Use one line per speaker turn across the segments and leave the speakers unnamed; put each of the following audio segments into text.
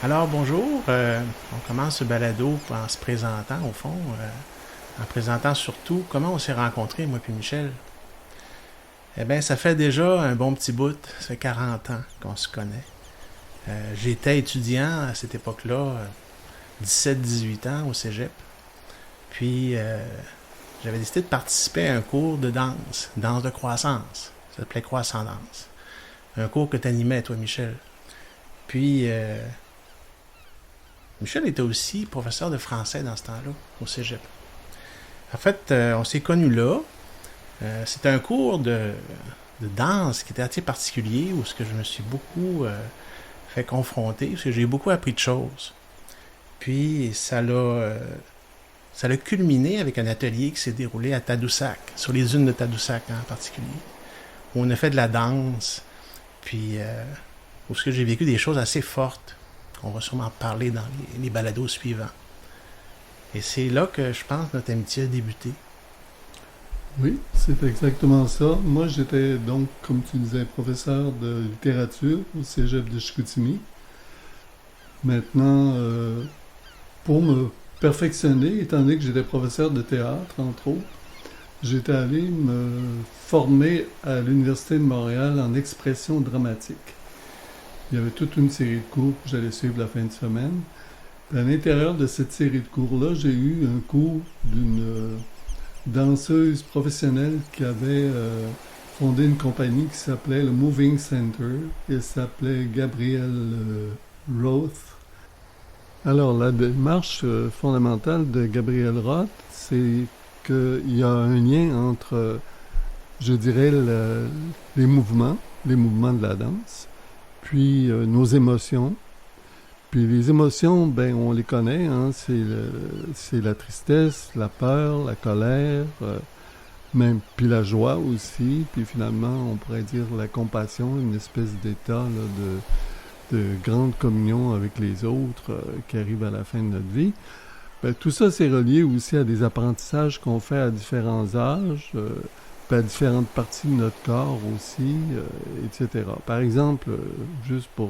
Alors bonjour, on commence ce balado en se présentant au fond, en présentant surtout comment on s'est rencontrés, moi puis Michel. Eh bien, ça fait déjà un bon petit bout, ça fait 40 ans qu'on se connaît. J'étais étudiant à cette époque-là, 17-18 ans au cégep. Puis j'avais décidé de participer à un cours de danse, danse de croissance. Ça s'appelait Croissant Danse. Un cours que tu animais, toi, Michel. Puis Michel était aussi professeur de français dans ce temps-là, au cégep. En fait, on s'est connus là. C'était un cours de danse qui était assez particulier, où ce que je me suis beaucoup fait confronter, parce que j'ai beaucoup appris de choses. Puis ça l'a culminé avec un atelier qui s'est déroulé à Tadoussac, sur les dunes de Tadoussac en particulier, où on a fait de la danse, puis où ce que j'ai vécu des choses assez fortes, qu'on va sûrement parler dans les balados suivants. Et c'est là que je pense notre amitié a débuté.
Oui, c'est exactement ça. Moi, j'étais donc, comme tu disais, professeur de littérature au Cégep de Chicoutimi. Maintenant, pour me perfectionner, étant donné que j'étais professeur de théâtre, entre autres, j'étais allé me former à l'Université de Montréal en expression dramatique. Il y avait toute une série de cours que j'allais suivre la fin de semaine. À l'intérieur de cette série de cours-là, j'ai eu un cours d'une danseuse professionnelle qui avait fondé une compagnie qui s'appelait le Moving Center. Elle s'appelait Gabrielle Roth. Alors, la démarche fondamentale de Gabrielle Roth, c'est qu'il y a un lien entre, je dirais, les mouvements de la danse, puis nos émotions. Puis les émotions, ben on les connaît, hein, c'est la tristesse, la peur, la colère, même puis la joie aussi, puis finalement on pourrait dire la compassion, une espèce d'état là, de grande communion avec les autres qui arrive à la fin de notre vie. Ben, tout ça c'est relié aussi à des apprentissages qu'on fait à différents âges, puis à différentes parties de notre corps aussi, etc. Par exemple, juste pour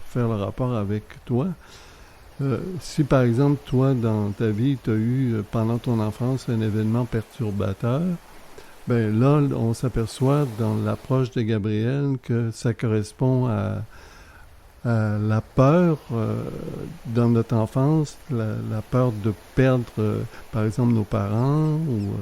faire le rapport avec toi, si par exemple toi dans ta vie tu as eu pendant ton enfance un événement perturbateur, ben là on s'aperçoit dans l'approche de Gabriel que ça correspond à la peur dans notre enfance, la peur de perdre par exemple nos parents ou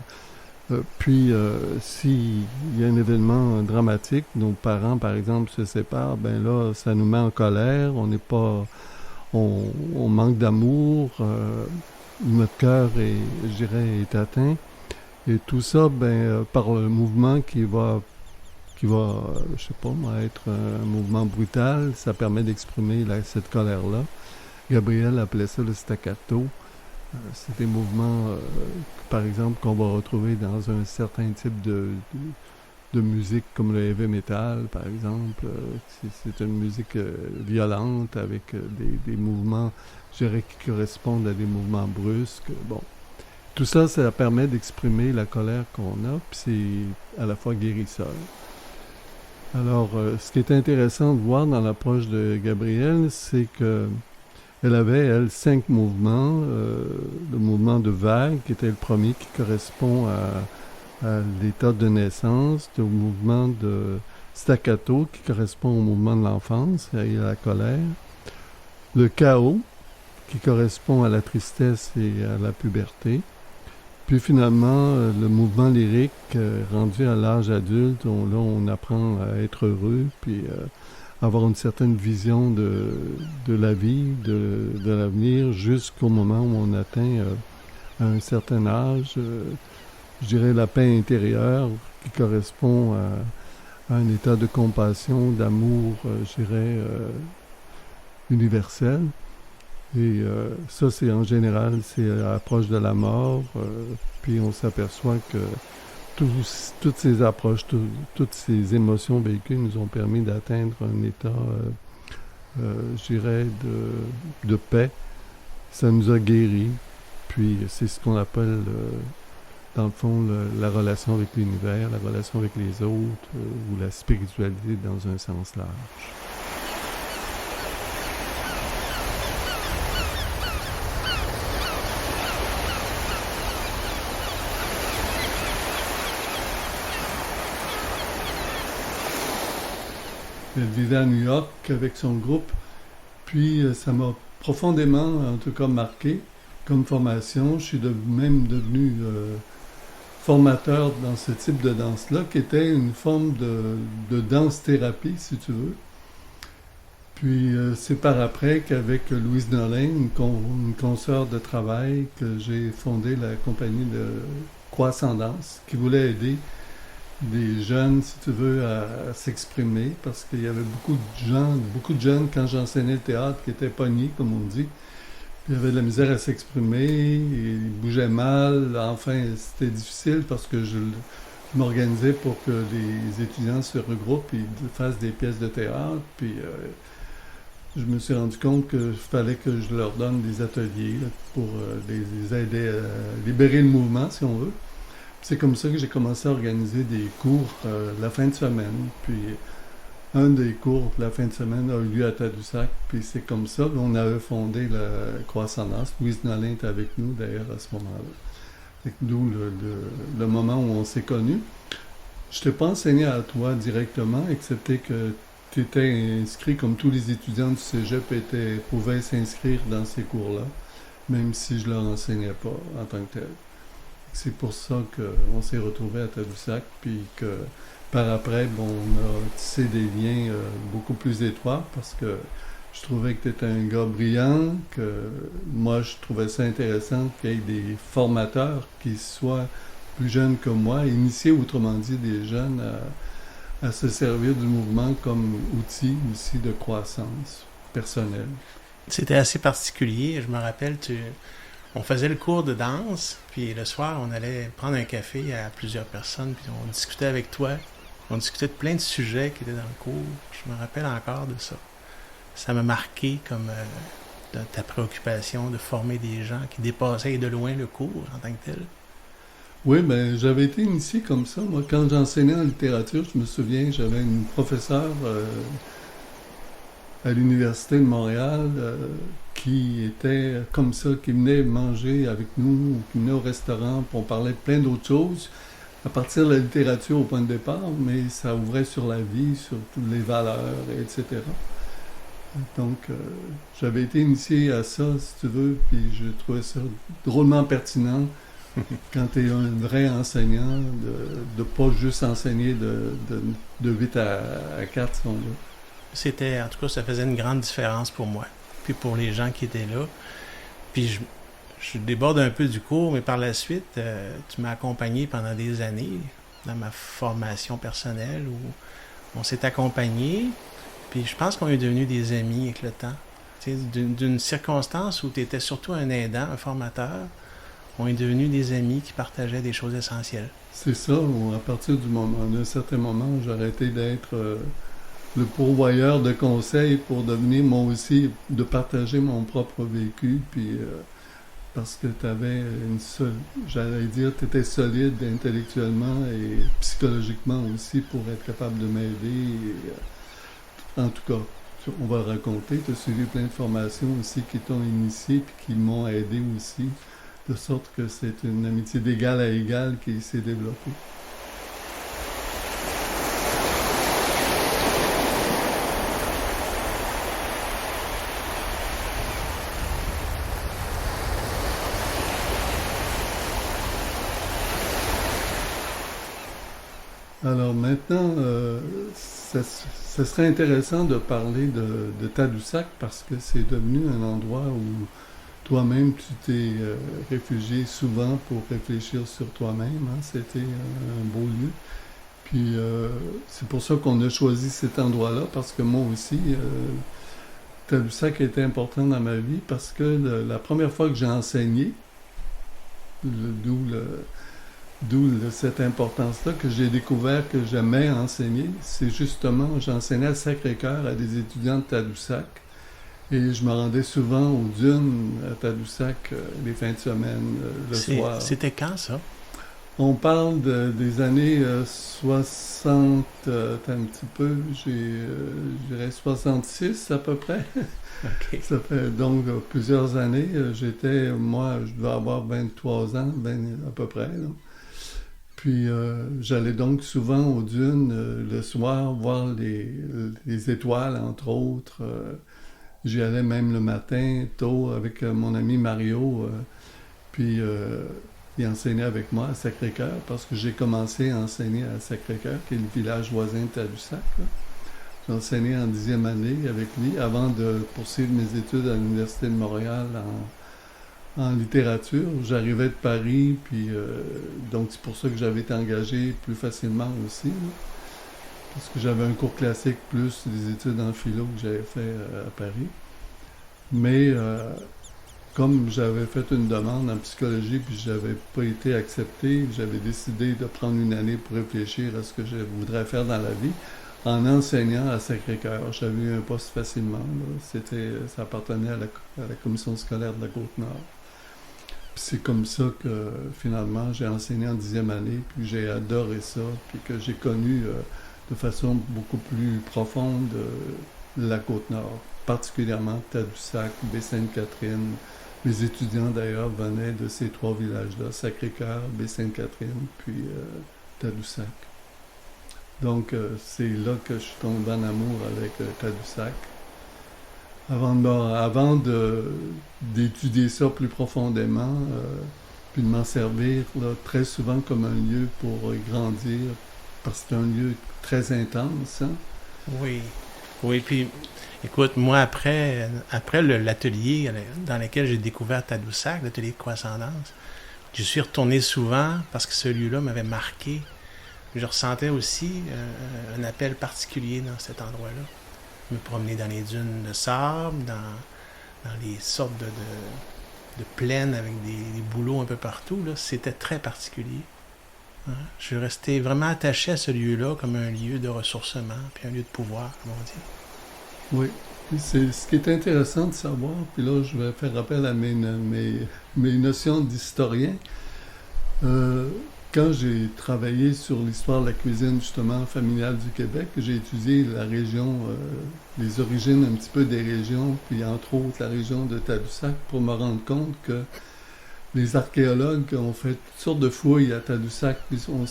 s'il y a un événement dramatique, nos parents, par exemple, se séparent, ben là, ça nous met en colère, on n'est pas, on manque d'amour, notre cœur est, je dirais, est atteint. Et tout ça, ben, par le mouvement qui va, je sais pas, moi, être un mouvement brutal, ça permet d'exprimer cette colère-là. Gabriel appelait ça le staccato. C'est des mouvements, par exemple, qu'on va retrouver dans un certain type de musique comme le heavy metal, par exemple. C'est une musique violente avec des mouvements, je dirais, qui correspondent à des mouvements brusques. Bon, tout ça, ça permet d'exprimer la colère qu'on a, puis c'est à la fois guérisseur. Alors, ce qui est intéressant de voir dans l'approche de Gabrielle, c'est que elle avait, elle, 5 mouvements. Le mouvement de vague, qui était le premier, qui correspond à l'état de naissance. Le mouvement de staccato, qui correspond au mouvement de l'enfance et à la colère. Le chaos, qui correspond à la tristesse et à la puberté. Puis finalement, le mouvement lyrique, rendu à l'âge adulte, là, on apprend à être heureux, puis avoir une certaine vision de la vie, de l'avenir, jusqu'au moment où on atteint un certain âge, je dirais la paix intérieure qui correspond à un état de compassion, d'amour, je dirais, universel. Et ça, c'est en général, c'est à l'approche de la mort, puis on s'aperçoit que toutes ces approches, toutes ces émotions vécues nous ont permis d'atteindre un état, je dirais, de paix. Ça nous a guéris. Puis c'est ce qu'on appelle, dans le fond, la relation avec l'univers, la relation avec les autres, ou la spiritualité dans un sens large. Elle vivait à New York avec son groupe. Puis ça m'a profondément, en tout cas, marqué comme formation. Je suis même devenu formateur dans ce type de danse-là, qui était une forme de danse-thérapie, si tu veux. Puis c'est par après qu'avec Louise Nolin, une consoeur de travail, que j'ai fondé la compagnie de Croissance, qui voulait aider des jeunes, si tu veux, à s'exprimer, parce qu'il y avait beaucoup de jeunes, quand j'enseignais le théâtre, qui étaient pognés, comme on dit. Puis ils avaient de la misère à s'exprimer, ils bougeaient mal. Enfin, c'était difficile parce que je m'organisais pour que les étudiants se regroupent et fassent des pièces de théâtre. Puis je me suis rendu compte qu'il fallait que je leur donne des ateliers là, pour les aider à libérer le mouvement, si on veut. C'est comme ça que j'ai commencé à organiser des cours la fin de semaine. Puis un des cours la fin de semaine a eu lieu à Tadoussac. Puis c'est comme ça qu'on avait fondé la Croissance. Louise Nolin était avec nous d'ailleurs à ce moment-là. D'où le moment où on s'est connus. Je ne t'ai pas enseigné à toi directement, excepté que tu étais inscrit comme tous les étudiants du cégep pouvaient s'inscrire dans ces cours-là, même si je ne leur enseignais pas en tant que tel. C'est pour ça qu'on s'est retrouvés à Tadoussac, puis que par après, bon, on a tissé des liens beaucoup plus étroits parce que je trouvais que tu étais un gars brillant, que moi je trouvais ça intéressant qu'il y ait des formateurs qui soient plus jeunes que moi, initiés, autrement dit, des jeunes à se servir du mouvement comme outil aussi de croissance personnelle.
C'était assez particulier. Je me rappelle, on faisait le cours de danse, puis le soir, on allait prendre un café à plusieurs personnes, puis on discutait avec toi. On discutait de plein de sujets qui étaient dans le cours. Je me rappelle encore de ça. Ça m'a marqué comme de ta préoccupation de former des gens qui dépassaient de loin le cours en tant que tel.
Oui, ben j'avais été initié comme ça. Moi, quand j'enseignais en littérature, je me souviens, j'avais une professeure à l'Université de Montréal qui était comme ça, qui venait manger avec nous, qui venait au restaurant, puis on parlait de plein d'autres choses, à partir de la littérature au point de départ, mais ça ouvrait sur la vie, sur toutes les valeurs, etc. Donc, j'avais été initié à ça, si tu veux, puis je trouvais ça drôlement pertinent quand tu es un vrai enseignant, de ne pas juste enseigner de 8 à 4, si on veut.
C'était, en tout cas, ça faisait une grande différence pour moi, puis pour les gens qui étaient là. Puis je déborde un peu du cours, mais par la suite, tu m'as accompagné pendant des années dans ma formation personnelle où on s'est accompagné, puis je pense qu'on est devenus des amis avec le temps. Tu sais, d'une circonstance où tu étais surtout un aidant, un formateur, on est devenus des amis qui partageaient des choses essentielles.
C'est ça, à partir d'un certain moment, j'ai arrêté d'être le pourvoyeur de conseils pour devenir moi aussi, de partager mon propre vécu, puis parce que tu avais j'allais dire, tu étais solide intellectuellement et psychologiquement aussi pour être capable de m'aider. En tout cas, on va raconter, tu as suivi plein de formations aussi qui t'ont initié puis qui m'ont aidé aussi, de sorte que c'est une amitié d'égal à égal qui s'est développée. Alors maintenant, ça serait intéressant de parler de Tadoussac parce que c'est devenu un endroit où toi-même tu t'es réfugié souvent pour réfléchir sur toi-même. Hein. C'était un beau lieu. Puis c'est pour ça qu'on a choisi cet endroit-là parce que moi aussi, Tadoussac était important dans ma vie parce que la première fois que j'ai enseigné, d'où cette importance-là que j'ai découvert que j'aimais enseigner, c'est justement, j'enseignais à Sacré-Cœur à des étudiants de Tadoussac et je me rendais souvent aux dunes à Tadoussac les fins de semaine, le soir.
C'était quand ça?
On parle des années 60, un petit peu, je dirais 66 à peu près.
OK.
Ça fait donc plusieurs années. Moi, je devais avoir 23 ans, à peu près. Là. Puis j'allais donc souvent aux dunes le soir voir les étoiles, entre autres. J'y allais même le matin, tôt, avec mon ami Mario. Puis il enseignait avec moi à Sacré-Cœur, parce que j'ai commencé à enseigner à Sacré-Cœur, qui est le village voisin de Tadoussac. J'ai enseigné en 10e année avec lui, avant de poursuivre mes études à l'Université de Montréal en littérature. J'arrivais de Paris, puis donc c'est pour ça que j'avais été engagé plus facilement aussi, là, parce que j'avais un cours classique plus des études en philo que j'avais fait à Paris. Mais comme j'avais fait une demande en psychologie puis j'avais pas été accepté, j'avais décidé de prendre une année pour réfléchir à ce que je voudrais faire dans la vie en enseignant à Sacré-Cœur. J'avais eu un poste facilement, là. Ça appartenait à la commission scolaire de la Côte-Nord. Puis c'est comme ça que finalement j'ai enseigné en 10e année, puis j'ai adoré ça, puis que j'ai connu de façon beaucoup plus profonde la Côte-Nord, particulièrement Tadoussac, Baie-Sainte-Catherine. Mes étudiants d'ailleurs venaient de ces 3 villages-là, Sacré-Cœur, Baie-Sainte-Catherine, puis Tadoussac. Donc c'est là que je suis tombé en amour avec Tadoussac. Avant d'étudier ça plus profondément, puis de m'en servir là, très souvent comme un lieu pour grandir, parce que c'est un lieu très intense. Hein?
Oui. Oui, puis écoute, moi, après l'atelier dans lequel j'ai découvert Tadoussac, l'atelier de croissance, je suis retourné souvent parce que ce lieu-là m'avait marqué. Je ressentais aussi un appel particulier dans cet endroit-là. Me promener dans les dunes de sable, dans les sortes de plaines avec des bouleaux un peu partout, là, c'était très particulier. Hein? Je suis resté vraiment attaché à ce lieu-là comme un lieu de ressourcement, puis un lieu de pouvoir, comme on dit.
Oui. Puis c'est ce qui est intéressant de savoir, puis là je vais faire appel à mes notions d'historien. Quand j'ai travaillé sur l'histoire de la cuisine justement familiale du Québec, j'ai étudié la région, les origines un petit peu des régions, puis entre autres la région de Tadoussac, pour me rendre compte que les archéologues ont fait toutes sortes de fouilles à Tadoussac, puis on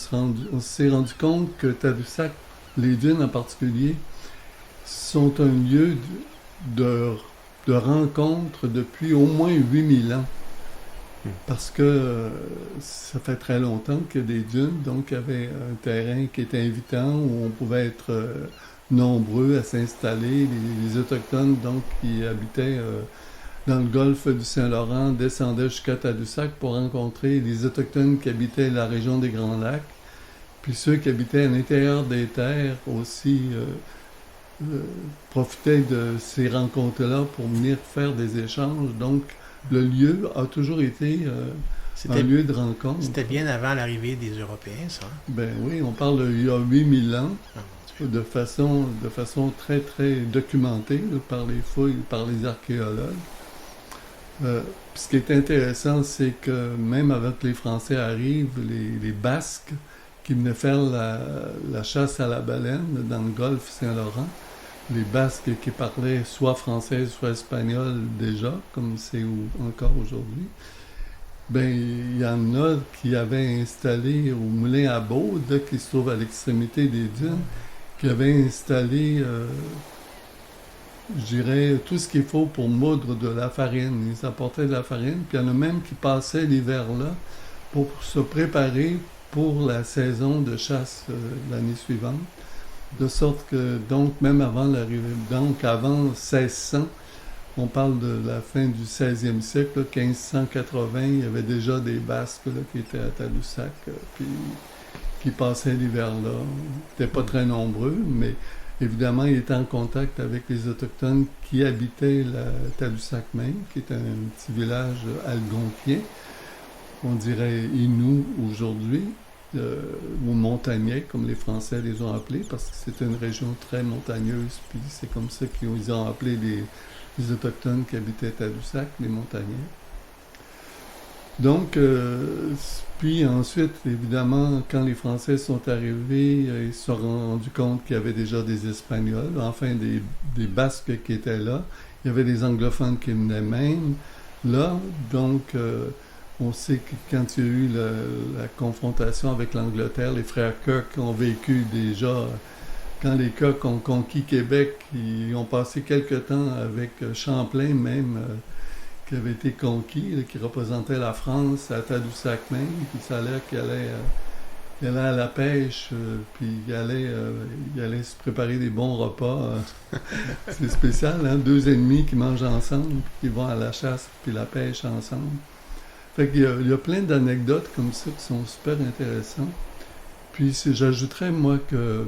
s'est rendu compte que Tadoussac, les dunes en particulier, sont un lieu de rencontre depuis au moins 8000 ans. Parce que ça fait très longtemps qu'il y a des dunes, donc il y avait un terrain qui était invitant où on pouvait être nombreux à s'installer. Les Autochtones donc qui habitaient dans le golfe du Saint-Laurent descendaient jusqu'à Tadoussac pour rencontrer les Autochtones qui habitaient la région des Grands Lacs, puis ceux qui habitaient à l'intérieur des terres aussi profitaient de ces rencontres-là pour venir faire des échanges. Donc le lieu a toujours été un lieu de rencontre.
C'était bien avant l'arrivée des Européens, ça.
Ben oui, on parle d'il y a 8000 ans,
Ah, mon Dieu.
de façon très, très documentée là, par les fouilles, par les archéologues. Ce qui est intéressant, c'est que même avant que les Français arrivent, les Basques qui venaient faire la chasse à la baleine dans le golfe Saint-Laurent, les Basques qui parlaient soit français, soit espagnol déjà, comme c'est encore aujourd'hui, ben il y en a qui avaient installé au moulin à Baude, là, qui se trouve à l'extrémité des dunes, qui avaient installé, je dirais, tout ce qu'il faut pour moudre de la farine. Ils apportaient de la farine, puis il y en a même qui passaient l'hiver là pour se préparer pour la saison de chasse l'année suivante. De sorte que, donc, même avant l'arrivée, donc avant 1600, on parle de la fin du 16e siècle, là, 1580, il y avait déjà des Basques là, qui étaient à Tadoussac, puis qui passaient l'hiver là. Ils n'étaient pas très nombreux, mais évidemment, ils étaient en contact avec les Autochtones qui habitaient Tadoussac même, qui est un petit village algonquien, on dirait Innu aujourd'hui. Ou montagnais, comme les Français les ont appelés, parce que c'était une région très montagneuse, puis c'est comme ça qu'ils ont appelé les Autochtones qui habitaient Tadoussac, les montagnais. Donc, puis ensuite, évidemment, quand les Français sont arrivés, ils se sont rendus compte qu'il y avait déjà des Espagnols, enfin des Basques qui étaient là, il y avait des anglophones qui venaient même là, donc On sait que quand il y a eu la confrontation avec l'Angleterre, les frères Kirk ont vécu déjà. Quand les Kirk ont conquis Québec, ils ont passé quelque temps avec Champlain même, qui avait été conquis, là, qui représentait la France à Tadoussac même, puis ça a l'air il allait à la pêche, puis il allait se préparer des bons repas. C'est spécial, hein? Deux ennemis qui mangent ensemble, puis qui vont à la chasse, puis la pêche ensemble. Fait qu'il y a plein d'anecdotes comme ça qui sont super intéressantes. Puis j'ajouterais, moi, que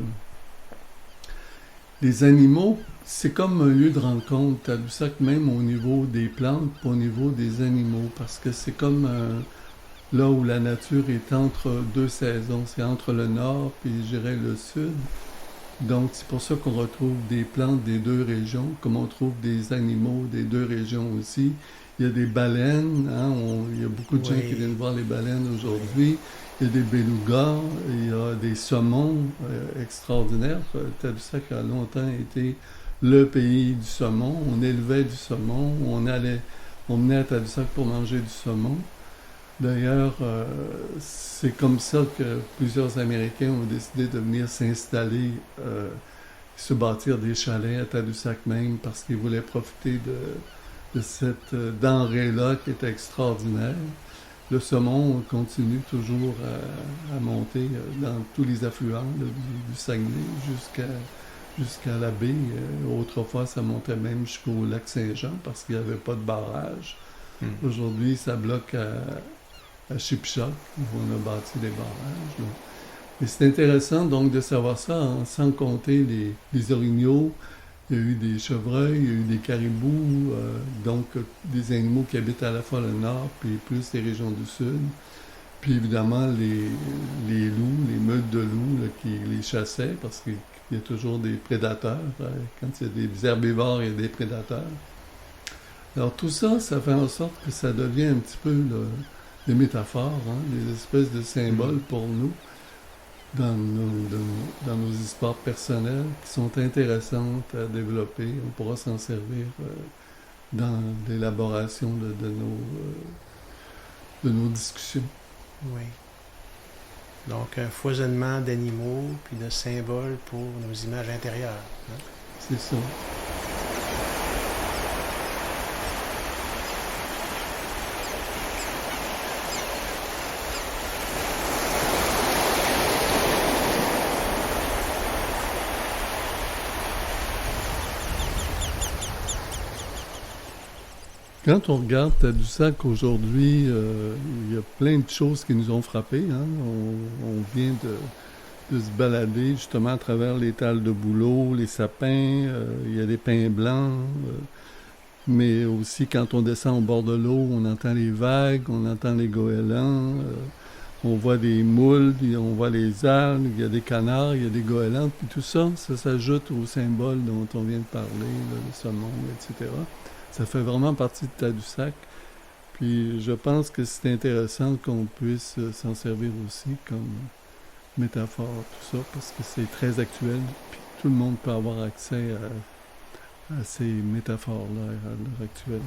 les animaux, c'est comme un lieu de rencontre. Tadoussac, même au niveau des plantes, au niveau des animaux, parce que c'est comme là où la nature est entre deux saisons. C'est entre le nord et, je dirais, le sud. Donc, c'est pour ça qu'on retrouve des plantes des deux régions, comme on trouve des animaux des deux régions aussi. Il y a des baleines, hein, il y a beaucoup de gens qui viennent
Oui,
voir les baleines
oui.
aujourd'hui. Il y a des belugas, il y a des saumons extraordinaires. Tadoussac a longtemps été le pays du saumon. On élevait du saumon, on venait à Tadoussac pour manger du saumon. D'ailleurs, c'est comme ça que plusieurs Américains ont décidé de venir s'installer, se bâtir des chalets à Tadoussac même, parce qu'ils voulaient profiter de cette denrée-là qui est extraordinaire. Le saumon continue toujours à monter dans tous les affluents là, du Saguenay jusqu'à la baie. Autrefois, ça montait même jusqu'au lac Saint-Jean parce qu'il n'y avait pas de barrage.
Hmm.
Aujourd'hui, ça bloque à Chipcha, où on a bâti des barrages. Donc. Et c'est intéressant donc de savoir ça, hein, sans compter les orignaux. Il y a eu des chevreuils, il y a eu des caribous, donc des animaux qui habitent à la fois le nord puis plus les régions du sud. Puis évidemment les loups, les meutes de loups là, qui les chassaient parce qu'il y a toujours des prédateurs. Quand il y a des herbivores, il y a des prédateurs. Alors tout ça, ça fait en sorte que ça devient un petit peu là, des métaphores, hein, des espèces de
Hmm.
symboles pour nous dans nos histoires personnelles qui sont intéressantes à développer. On pourra s'en servir dans l'élaboration de nos discussions.
Oui. Donc, un foisonnement d'animaux puis de symboles pour nos images intérieures, hein.
C'est ça. Quand on regarde Tadoussac aujourd'hui, il y a plein de choses qui nous ont frappés. Hein. On vient de se balader justement à travers les talles de bouleau, les sapins, il y a des pins blancs, mais aussi quand on descend au bord de l'eau, on entend les vagues, on entend les goélands, on voit des moules, puis on voit les algues, il y a des canards, il y a des goélands, puis tout ça, ça s'ajoute aux symboles dont on vient de parler, là, le saumon, etc. Ça fait vraiment partie de Tadoussac. Puis je pense que c'est intéressant qu'on puisse s'en servir aussi comme métaphore, tout ça, parce que c'est très actuel, puis tout le monde peut avoir accès à ces métaphores-là à l'heure actuelle.